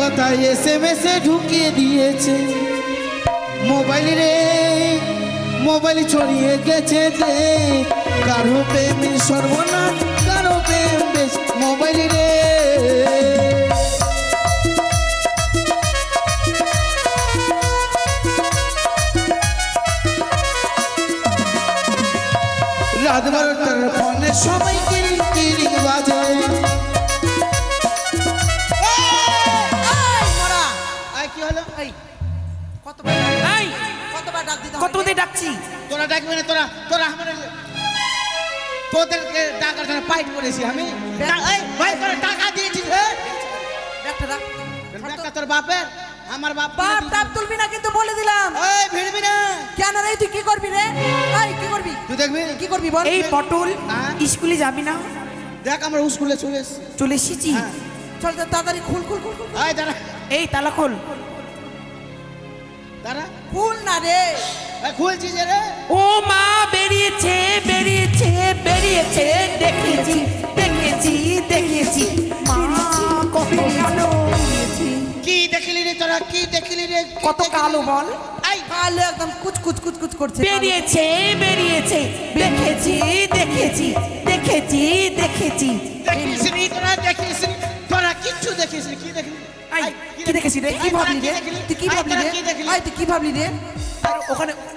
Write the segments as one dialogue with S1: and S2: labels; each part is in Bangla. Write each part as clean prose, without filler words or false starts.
S1: কোথায় SMS ঢুকিয়ে দিয়েছে মোবাইল রে, মোবাইল ছড়িয়ে গেছে দেখ, কারো প্রেমে সর্বনাশ, কারো প্রেম বেশ মোবাইল রে। রাত 12টার ফোনে সবাই কিরিং কিরিং বাজায়। কি হলো?
S2: কতবার ডাকছি?
S1: তোরা ডাকবি না? তোরা আমাদের তোদেরকে টাকার জন্য ফাইট করেছি আমি। এই ভাই তোরা টাকা দিয়েছিস? তোর বাপের, আমার বাপ
S2: টাপ তুলবি না কিন্তু বলে দিলাম।
S1: এই ভিড়বি না
S2: কেন রে? তুই কি করবি রে? কি করবি?
S1: তুই দেখবি
S2: কি করবি বল? এই পটল স্কুলে যাবি না?
S1: দেখ আমরা স্কুলে চলে
S2: এসেছি। চল তাড়াতাড়ি খুল।
S1: এই দাঁড়া,
S2: এই তালা খোল।
S1: দাঁড়া,
S2: খুল না রে।
S1: খুলছি যে রে।
S2: ও মা, বেরিয়েছে দেখেছি মা, কত কালো হয়েছে।
S1: কি দেখলি রে তোরা? কি দেখলি রে?
S2: কত কালো বল?
S1: এই
S2: কালো একদম কুচ করছে। বেরিয়েছে দেখেছি।
S1: দেখিস নি তোরা? দেখিস নি তোরা? কিচ্ছু দেখিস নি? কি দেখলি?
S2: কি দেখেছিস রে? কি ভাবলি রে? তুই কি ভাবলি রে? তুই কি ভাবলি রে?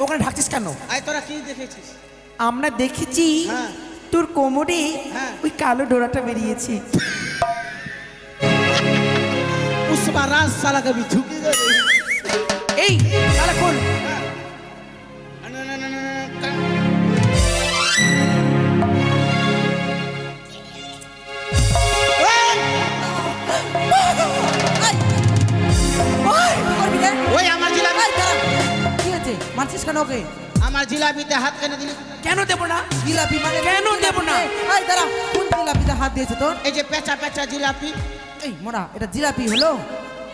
S2: ওখানে ঢাকছিস কেন?
S1: তোরা কি দেখেছিস?
S2: আমরা দেখেছি তোর কোমরে ওই কালো ডোরাটা বেরিয়েছে।
S1: উসমা রাজ সালা কবি ঝুঁকি গেল।
S2: এই তালা খোল।
S1: ওই আমার জিলাপি।
S2: কি হয়েছে? মারছিস কেন ওকে?
S1: আমার জিলাপিতে হাত কেন দিলি?
S2: কেন দেব না? জিলাপি মানে কেন দেব না? এই দাঁড়া, কোন জিলাপিতে হাত দিয়েছে তোর?
S1: এই যে পেঁচা জিলাপি।
S2: এই মোড়া, এটা জিলাপি হলো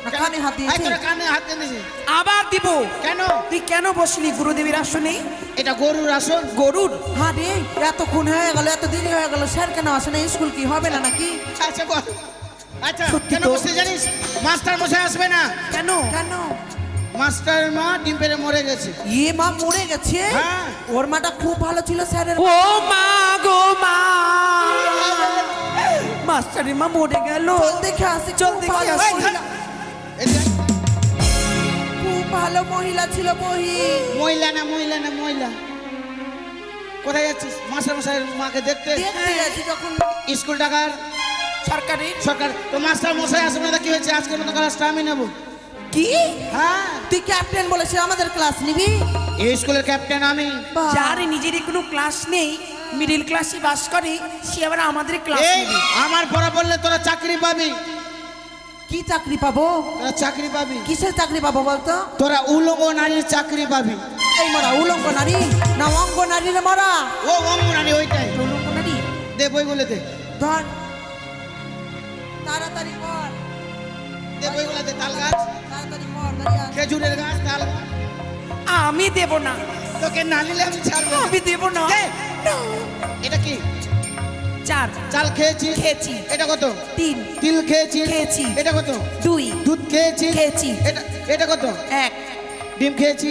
S2: না কানে হাত দিয়েছে?
S1: তোরা কানে হাত দিয়েছিস?
S2: আবার দিব
S1: কেন?
S2: তুই কেন বসলি গুরুদেবের আসনে?
S1: এটা গরুর আসন।
S2: গরুর? হ্যাঁ রে, এতক্ষণ হয়ে গেল, এত দেরি হয়ে গেল, স্যার কেন আসে না? স্কুল কি হবে না নাকি?
S1: আচ্ছা বল। আচ্ছা কেন বসে জানিস? মাস্টার মশাই আসবে না।
S2: কেন?
S1: মাস্টার মা ডিম পেড়ে মরে গেছে।
S2: মা মরে গেছে?
S1: হ্যাঁ।
S2: ওর মাটা খুব ভালো ছিল স্যারের। ও মা গো মা, মাস্টারের মা মরে গেল। চল দেখে আসি। খুব ভালো মহিলা ছিল।
S1: মহিলা না কোথায় যাচ্ছিস? মাস্টার মশাইয়ের মাকে দেখতে
S2: যাচ্ছি। যখন
S1: স্কুল টাকার সরকার তো মাস্টার মশাই আসবে না, কি হয়েছে? আজকের মতো ক্লাসটা আমি নেবো।
S2: কি?
S1: হ্যাঁ,
S2: তুই ক্যাপ্টেন বলেছিস আমাদের ক্লাস নিবি?
S1: এই স্কুলের ক্যাপ্টেন আমি।
S2: যার নিজেরই কোনো ক্লাস নেই, মিডিল ক্লাসে বাস করে, সে আবার আমাদের ক্লাস নেবে।
S1: আমার পড়া বললে তোরা চাকরি পাবি।
S2: কি চাকরি পাবো?
S1: তোরা চাকরি পাবি।
S2: কিসের চাকরি পাবো বলতো?
S1: তোরা উলঙ্গ নারীর চাকরি পাবি।
S2: এই মরা, উলঙ্গ নারী না অঙ্গ নারী রে মরা?
S1: ও অঙ্গ নারী, ওইটাই
S2: উলঙ্গ নারী।
S1: দে বইগুলো দে।
S2: ধর তাড়াতাড়ি কর।
S1: দে বইগুলো দে। তাল গাছ,
S2: তাড়াতাড়ি কর, দাঁড়িয়ে আছ।
S1: খেজুরের গাছ, তাল।
S2: আমি দেব না।
S1: তোকে না নিলে আমি ছাড়বো।
S2: আমি দেব না।
S1: এটা কি?
S2: চাল
S1: খেয়েছি। এটা কত?
S2: 3।
S1: তিল খেয়েছি। এটা কত?
S2: 2।
S1: দুধ খেয়েছি। এটা কত?
S2: 1।
S1: ডিম খেয়েছি।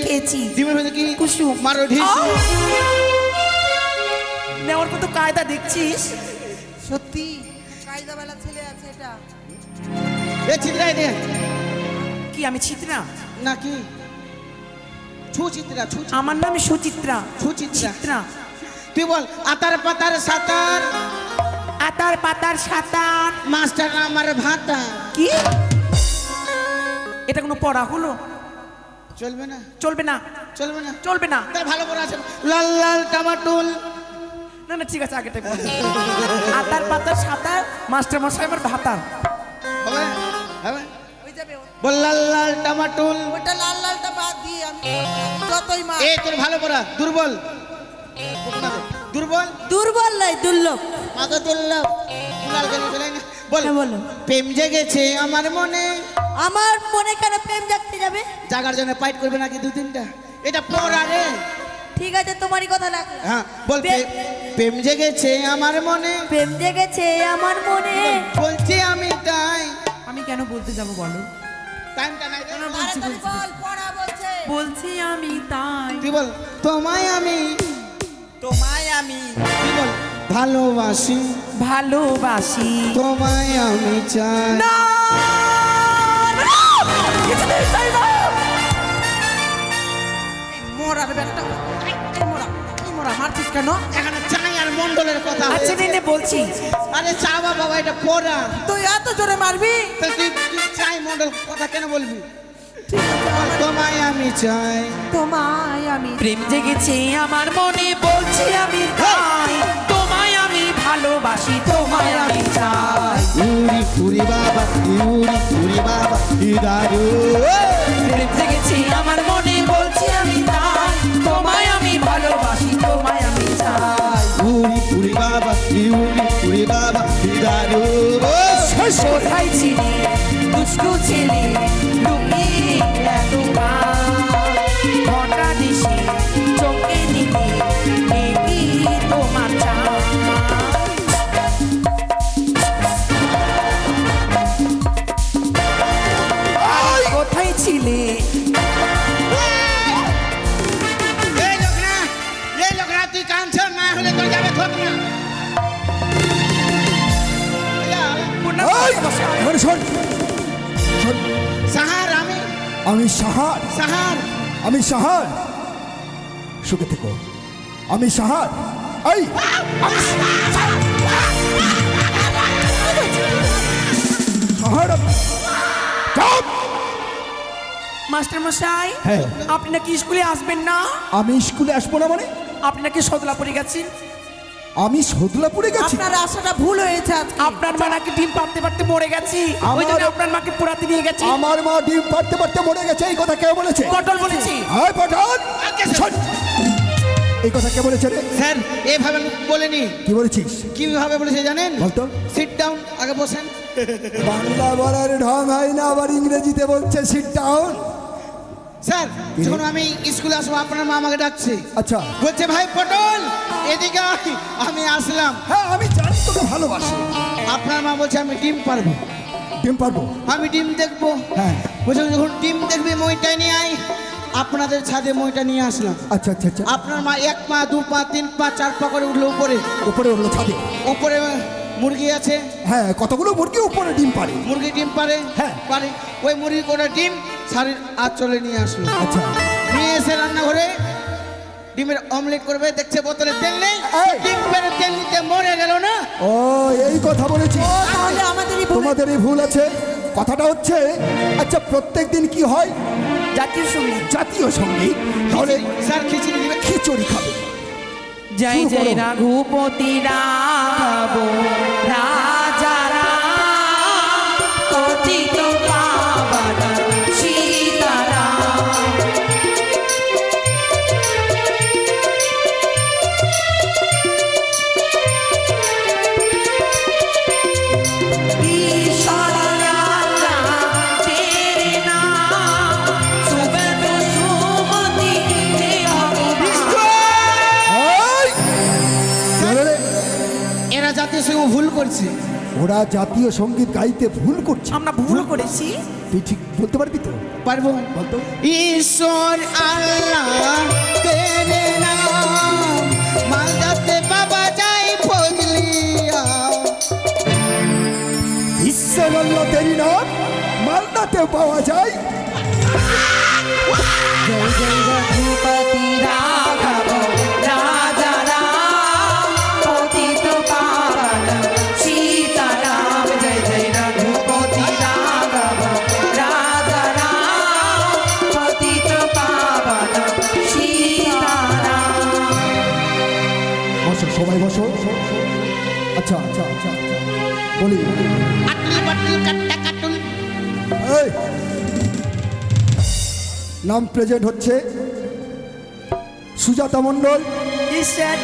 S1: ডিমের মধ্যে কি?
S2: কুসুম।
S1: মারো ঢিস।
S2: নেওয়ার কত কায়দা দেখছিস? সত্যি কায়দা বেলা ছেলে আছে এটা।
S1: এ চিত্রাই দে।
S2: কি আমি চিত্রা
S1: না? কি সুচিত্রা?
S2: আমার নাম সুচিত্রা।
S1: সুচিত্রা। তুই বল। আতার পাতার সাতার,
S2: আতার পাতার সাতার,
S1: মাস্টার আমার ভাতা।
S2: কি? এটা কোনো পড়া হলো?
S1: চলবে না।
S2: চলবে না।
S1: তার ভালো করে আছে। লাল লাল টমাটুল।
S2: না ঠিক আছে, আগেটাই বল। আতার পাতার সাতার, মাস্টার মশাই আমার ভাতার।
S1: হবে। বল লাল লাল টমাটুল।
S2: ওটা লালটা বাদ দিয়ে আমি যতই মা।
S1: এই তোর ভালো পড়া। দুর্বল
S2: নাই, দুর্লভ।
S1: মাগো দুর্লভ। লাল গেল চলে না।
S2: বলো।
S1: প্রেম জেগেছে আমার মনে।
S2: আমার মনে কেন প্রেম জাগতে যাবে?
S1: জাগার জন্য ফাইট করবে নাকি 2-3টা? এটা পড়া রে।
S2: ঠিক আছে, তোমারই কথা লাগলো।
S1: হ্যাঁ বল। প্রেম জেগেছে আমার মনে।
S2: বলছি আমি তাই।
S1: আমি কেন বলতে যাব বলো? টাইমটা নাই রে।
S3: তাড়াতাড়ি বল, পড়া বলছে।
S4: বলছি আমি তাই
S1: তুই বল তোমায় আমি তুই বল ভালোবাসি
S4: ভালোবাসি
S1: তোমায় আমি চাই
S4: না না! কিছুতেই চাই না।
S2: মোরার ব্যাগটা এই মোরা মারছিস কেন?
S1: এখানে চাই আর মন্ডলের কথা
S4: আচ্ছা
S1: হয়েছে।
S4: নে বলছি
S1: আরে চা বাবা এটা পড়া
S2: তুই এত জোরে মারবি?
S1: তো তুই চাই মন্ডল কথা কেন বলবি তোমায় আমি চাই
S2: তোমায় আমি
S4: প্রেম জেগেছে আমার মনে বলছি আমি তাই তোমায় আমি ভালোবাসি তোমায় আমি চাই
S1: ইউরি ফুরি বাবা ইদারু
S4: প্রেম জেগেছে আমার মনে বলছি আমি তাই তোমায় আমি ভালোবাসি তোমায় আমি চাই
S1: ইউরি ফুরি বাবা ইদারু
S4: কোথায় ছিলি দুষ্টু ছেলে লুকিয়ে এত ঘটা দিশে চোখে নিতে কি তোমার চাই কোথায় ছিলে
S1: এই লোকরা তুই কাঁদছ না হলে তোর যাবে থোক না
S5: এবারে শোন শোন,
S1: সাহার
S5: আমি সাহার
S1: সাহার
S5: আমি সাহার সুখে থেকো আমি সাহার এই সাহার চুপ!
S4: মাস্টার মশাই
S5: হ্যাঁ।
S4: আপনি নাকি স্কুলে আসবেন না
S5: আমি স্কুলে আসবো না মানে
S4: আপনি নাকি সদলাপুরে গেছেন
S5: আমি সদলাপুরে গেছি
S2: আপনার আশাটা ভুল হয়েছে আজকে।
S4: আপনার মা নাকি ডিম পাড়তে পারতে মরে গেছি
S5: আমার-
S4: ওই জন্য আপনার মাকে পোড়াতে নিয়ে গেছি
S5: আমার মা ডিম পাড়তে পাড়তে মরে গেছে এই কথা কে বলেছে
S4: পটল বলেছি
S5: এই পটল শোন, এই কথা কে বলেছে রে
S1: স্যার এইভাবে বলেনি
S5: কি বলেছিস
S1: কিভাবে বলেছে জানেন
S5: বলতো
S1: সিট ডাউন আগে বসেন
S5: বাংলা বলার ঢং হয় না আবার ইংরেজিতে বলছে সিট ডাউন
S1: স্যার যখন আমি স্কুলে আসবো আপনার মা আমাকে ডাকছে
S5: আচ্ছা
S1: বলছে ভাই পটল এদিকে আয়। আমি আসলাম
S5: হ্যাঁ আমি জানি তোকে ভালোবাসি
S1: আপনার মা বলছে আমি ডিম পারবো
S5: ডিম পারবো
S1: আমি ডিম দেখবো
S5: হ্যাঁ
S1: বলছে যখন ডিম দেখবি মইটাই নিয়ে আয় আপনাদের ছাদে মইটা নিয়ে আসলাম
S5: আচ্ছা আচ্ছা আচ্ছা
S1: আপনার মা 1 পা 2 পা 3 পা 4 পা করে উঠলো উপরে
S5: উপরে উঠলো ছাদে
S1: উপরে মুরগি আছে
S5: হ্যাঁ কতগুলো মুরগি উপরে ডিম পারে
S1: মুরগি ডিম পারে
S5: হ্যাঁ।
S1: পারে ওই মুরগি করে ডিম শাড়ির আঁচলে নিয়ে আসলো
S5: আচ্ছা
S1: নিয়ে এসে রান্নাঘরে ডিমের অমলেট করবে দেখছে বোতলে তেল নেই
S5: এই!
S1: ডিম পেরে তেল নিতে মরে গেল না
S5: ও এই কথা বলেছি
S2: ও তাহলে আমাদেরই ভুল।
S5: তোমাদেরই ভুল আছে কথাটা হচ্ছে আচ্ছা প্রত্যেক দিন কি হয়
S4: জাতীয় সঙ্গীত
S5: জাতীয় সঙ্গীত তাহলে
S1: স্যার খিচুড়ি দিবে
S5: খিচুড়ি খাবে
S4: জয়
S5: শুরু
S4: জয়
S5: করো।
S4: রাঘুপতি রাঘব রাজা রাম পতিত পাবন সীতারাম ঈশ্বর রাজা তেরে নাম সুবেদ সুমতি হে ভগবান
S5: এই! কি হলো রে?
S1: এরা জাতীয় সঙ্গে ভুল করছে
S5: ওরা জাতীয় সঙ্গীত গাইতে ভুল করছে
S4: আমরা ভুল করেছি
S5: তুই ঠিক বলতে পারবি তো
S1: পারবো
S5: বলতো
S1: ঈশ্বর আল্লাহ তেরে নাম মালদাতে বাবা যাই ফজলিয়া
S5: ঈশ্বর আল্লাহ তেরি নাম মালদাতে পাওয়া যায়
S4: জয় জয় রঘুপতি রাঘব রাজা রাম পতিত পাবন সীতারাম জয় জয় রঘুপতি রাঘব রাজা রাম পতিত পাবন সীতারাম
S5: বসো সবাই বসো আচ্ছা আচ্ছা আচ্ছা আচ্ছা। বলি
S1: আটলি বাটলি কাট্টা কাটুল
S5: এই নাম প্রেজেন্ট হচ্ছে সুজাতা মণ্ডল
S4: ঈশ্বর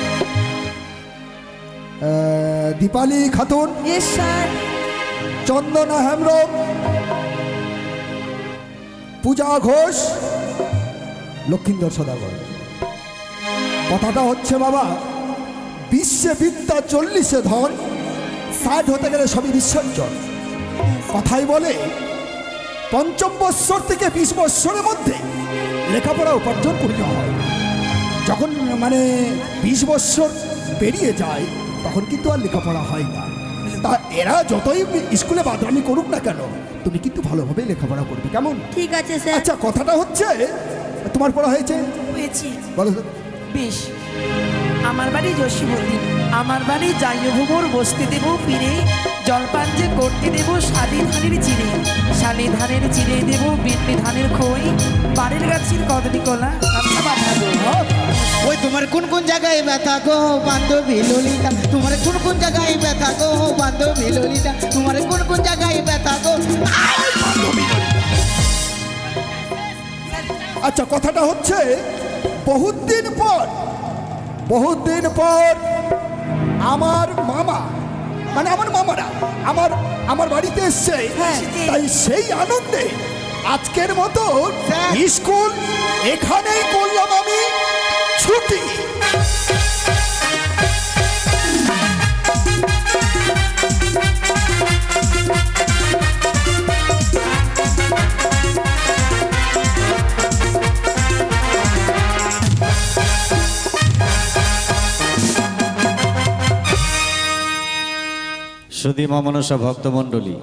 S5: দীপালি খাতুন
S2: Yes, sir.
S5: চন্দনা হেমব্রম পূজা ঘোষ লক্ষিন্দর সদাগর কথাটা হচ্ছে বাবা বিশ্বে বিদ্যা 40 ধন 60 হতে গেলে সবই বিসর্জন কথাই বলে পঞ্চম বৎসর থেকে 20 বৎসরের মধ্যে লেখাপড়া উপার্জন করতে হয়। যখন মানে 20 বৎসর পেরিয়ে যায় তখন কিন্তু আর লেখাপড়া হয় না। তা এরা যতই স্কুলে বাদরামি করুক না কেন, তুমি কিন্তু ভালোভাবে লেখাপড়া করবে, কেমন?
S3: ঠিক আছে স্যার।
S5: আচ্ছা, কথাটা হচ্ছে তোমার পড়া হয়েছে?
S2: হয়েছি
S5: বলো তো।
S2: বেশ। আমার বাড়ি যশীবতী, আমার বাড়ি যাইও ভুবর বসতে দেব পীরে, জলপান যে করতে দেব শালি ধানের চিড়ে, শালি ধানের চিড়ে দেব বিন্নি ধানের খই, বাড়ির গাছের কদলি কলা গামছা বাঁধাবো।
S1: ওই তোমার কোন কোন জায়গায় ব্যথা গো বান্ধবী ললিতা, তোমার কোন কোন জায়গায় ব্যথা গো বান্ধবী ললিতা, তোমার কোন কোন জায়গায় ব্যথা গো।
S5: আচ্ছা, কথাটা হচ্ছে বহুত দিন পর আমার মামা, মানে আমার মামারা আমার বাড়িতে এসছে।
S2: হ্যাঁ।
S5: তাই সেই আনন্দে আজকের মতো
S1: স্যার।
S5: স্কুল এখানেই করলাম আমি ছুটি।
S6: সুধী মনসা ভক্তমণ্ডলী,